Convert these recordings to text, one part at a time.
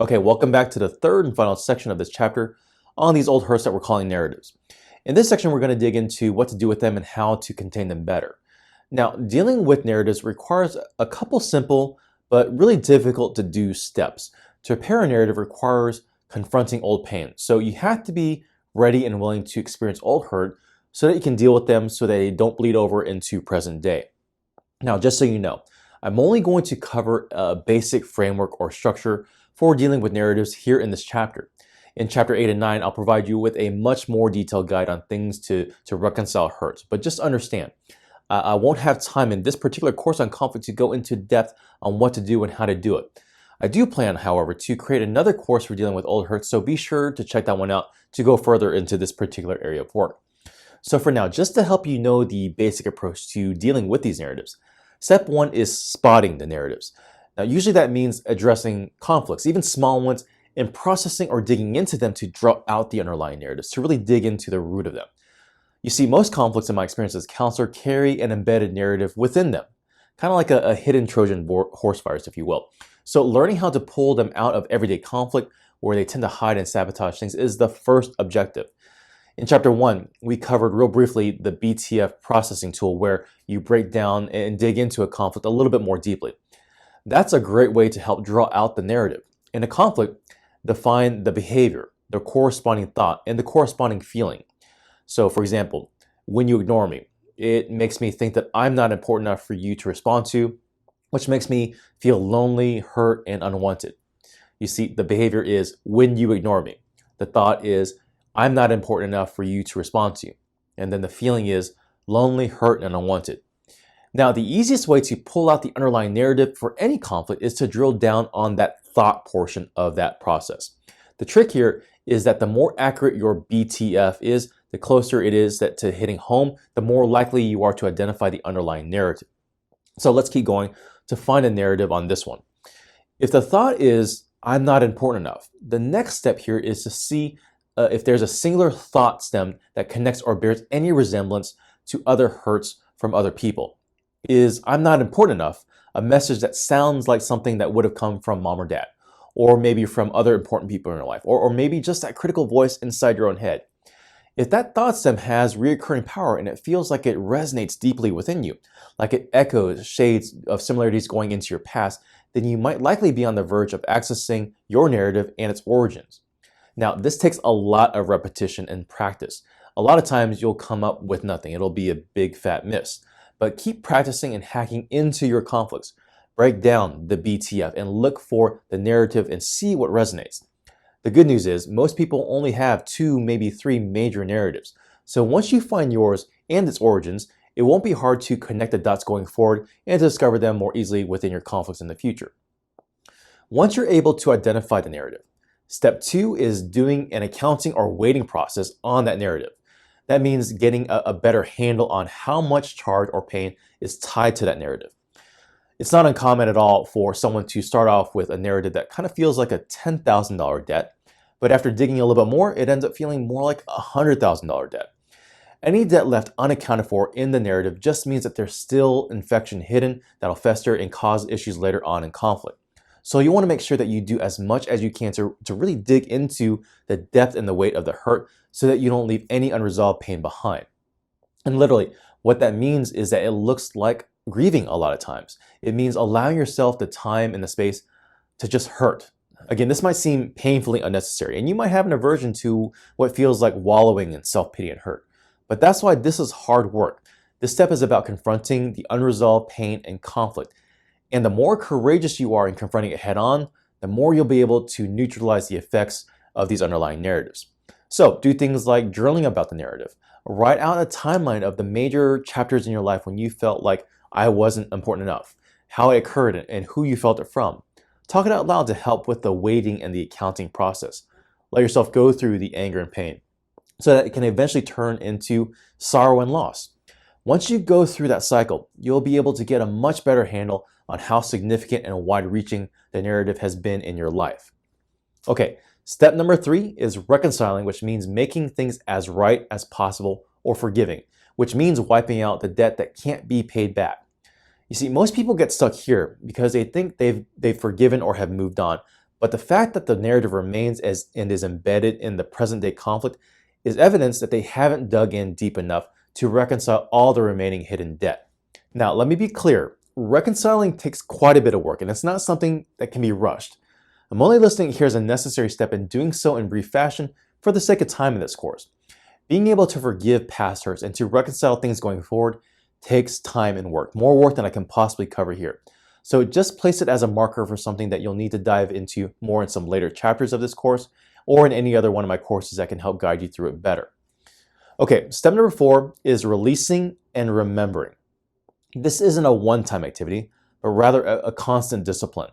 Okay, welcome back to the third and final section of this chapter on these old hurts that we're calling narratives. In this section, we're going to dig into what to do with them and how to contain them better. Now, dealing with narratives requires a couple simple but really difficult to do steps. To repair a narrative requires confronting old pain. So you have to be ready and willing to experience old hurt so that you can deal with them so that they don't bleed over into present day. Now, just so you know, I'm only going to cover a basic framework or structure for dealing with narratives here in this chapter. In chapter 8 and 9, I'll provide you with a much more detailed guide on things to reconcile hurts. But just understand, I won't have time in this particular course on conflict to go into depth on what to do and how to do it. I do plan, however, to create another course for dealing with old hurts, so be sure to check that one out to go further into this particular area of work. So for now, just to help you know the basic approach to dealing with these narratives, step one is spotting the narratives. Now, usually that means addressing conflicts, even small ones, and processing or digging into them to draw out the underlying narratives, to really dig into the root of them. You see, most conflicts in my experience as a counselor carry an embedded narrative within them, kind of like a hidden Trojan horse virus, if you will. So learning how to pull them out of everyday conflict where they tend to hide and sabotage things is the first objective. In chapter 1, we covered real briefly the BTF processing tool where you break down and dig into a conflict a little bit more deeply. That's a great way to help draw out the narrative. In a conflict, define the behavior, the corresponding thought, and the corresponding feeling. So, for example, when you ignore me, it makes me think that I'm not important enough for you to respond to, which makes me feel lonely, hurt, and unwanted. You see, the behavior is when you ignore me. The thought is I'm not important enough for you to respond to. And then the feeling is lonely, hurt, and unwanted. Now, the easiest way to pull out the underlying narrative for any conflict is to drill down on that thought portion of that process. The trick here is that the more accurate your BTF is, the closer it is to hitting home, the more likely you are to identify the underlying narrative. So let's keep going to find a narrative on this one. If the thought is, I'm not important enough, the next step here is to see if there's a singular thought stem that connects or bears any resemblance to other hurts from other people. Is I'm not important enough a message that sounds like something that would have come from mom or dad, or maybe from other important people in your life, or maybe just that critical voice inside your own head? If that thought stem has reoccurring power and it feels like it resonates deeply within you, like it echoes shades of similarities going into your past, then you might likely be on the verge of accessing your narrative and its origins. Now, this takes a lot of repetition and practice. A lot of times you'll come up with nothing. It'll be a big fat miss. But keep practicing and hacking into your conflicts. Break down the BTF and look for the narrative and see what resonates. The good news is most people only have 2, maybe 3 major narratives. So once you find yours and its origins, it won't be hard to connect the dots going forward and to discover them more easily within your conflicts in the future. Once you're able to identify the narrative, step 2 is doing an accounting or weighting process on that narrative. That means getting a better handle on how much charge or pain is tied to that narrative. It's not uncommon at all for someone to start off with a narrative that kind of feels like a $10,000 debt, but after digging a little bit more, it ends up feeling more like a $100,000 debt. Any debt left unaccounted for in the narrative just means that there's still infection hidden that'll fester and cause issues later on in conflict. So you want to make sure that you do as much as you can to really dig into the depth and the weight of the hurt so that you don't leave any unresolved pain behind. And literally, what that means is that it looks like grieving a lot of times. It means allowing yourself the time and the space to just hurt. Again, this might seem painfully unnecessary, and you might have an aversion to what feels like wallowing in self-pity and hurt. But that's why this is hard work. This step is about confronting the unresolved pain and conflict. And the more courageous you are in confronting it head on, the more you'll be able to neutralize the effects of these underlying narratives. So do things like journaling about the narrative. Write out a timeline of the major chapters in your life when you felt like I wasn't important enough, how it occurred, and who you felt it from. Talk it out loud to help with the weighting and the accounting process. Let yourself go through the anger and pain so that it can eventually turn into sorrow and loss. Once you go through that cycle, you'll be able to get a much better handle on how significant and wide-reaching the narrative has been in your life. Okay, step number 3 is reconciling, which means making things as right as possible, or forgiving, which means wiping out the debt that can't be paid back. You see, most people get stuck here because they think they've forgiven or have moved on, But the fact that the narrative remains and is embedded in the present day conflict is evidence that they haven't dug in deep enough to reconcile all the remaining hidden debt. Now, let me be clear. Reconciling takes quite a bit of work, and it's not something that can be rushed. I'm only listing it here as a necessary step in doing so in brief fashion for the sake of time in this course. Being able to forgive past hurts and to reconcile things going forward takes time and work, more work than I can possibly cover here. So just place it as a marker for something that you'll need to dive into more in some later chapters of this course or in any other one of my courses that can help guide you through it better. Okay, step number 4 is releasing and remembering. This isn't a one-time activity, but rather a constant discipline.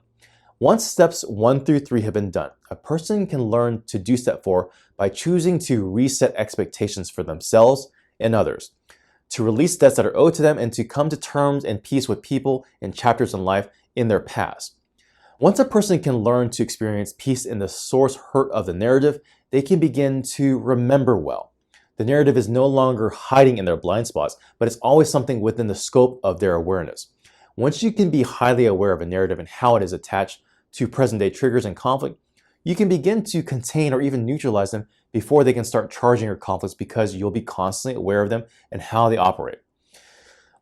Once steps 1 through 3 have been done, a person can learn to do step 4 by choosing to reset expectations for themselves and others, to release debts that are owed to them, and to come to terms and peace with people and chapters in life in their past. Once a person can learn to experience peace in the source hurt of the narrative, they can begin to remember well. The narrative is no longer hiding in their blind spots, but it's always something within the scope of their awareness. Once you can be highly aware of a narrative and how it is attached to present-day triggers and conflict, you can begin to contain or even neutralize them before they can start charging your conflicts, because you'll be constantly aware of them and how they operate.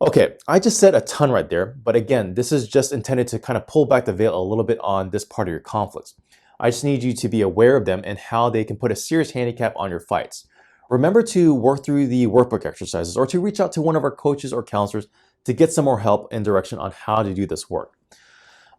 Okay, I just said a ton right there, but again, this is just intended to kind of pull back the veil a little bit on this part of your conflicts. I just need you to be aware of them and how they can put a serious handicap on your fights. Remember to work through the workbook exercises or to reach out to one of our coaches or counselors to get some more help and direction on how to do this work.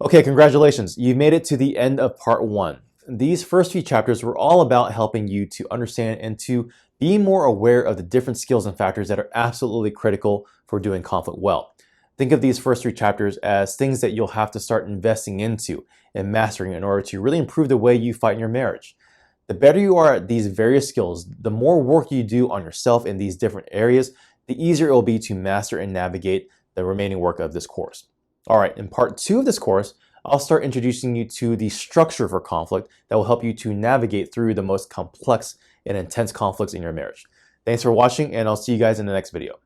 Okay, congratulations. You made it to the end of part 1. These first few chapters were all about helping you to understand and to be more aware of the different skills and factors that are absolutely critical for doing conflict well. Think of these first 3 chapters as things that you'll have to start investing into and mastering in order to really improve the way you fight in your marriage. The better you are at these various skills, the more work you do on yourself in these different areas, the easier it will be to master and navigate the remaining work of this course. All right, in part 2 of this course, I'll start introducing you to the structure for conflict that will help you to navigate through the most complex and intense conflicts in your marriage. Thanks for watching, and I'll see you guys in the next video.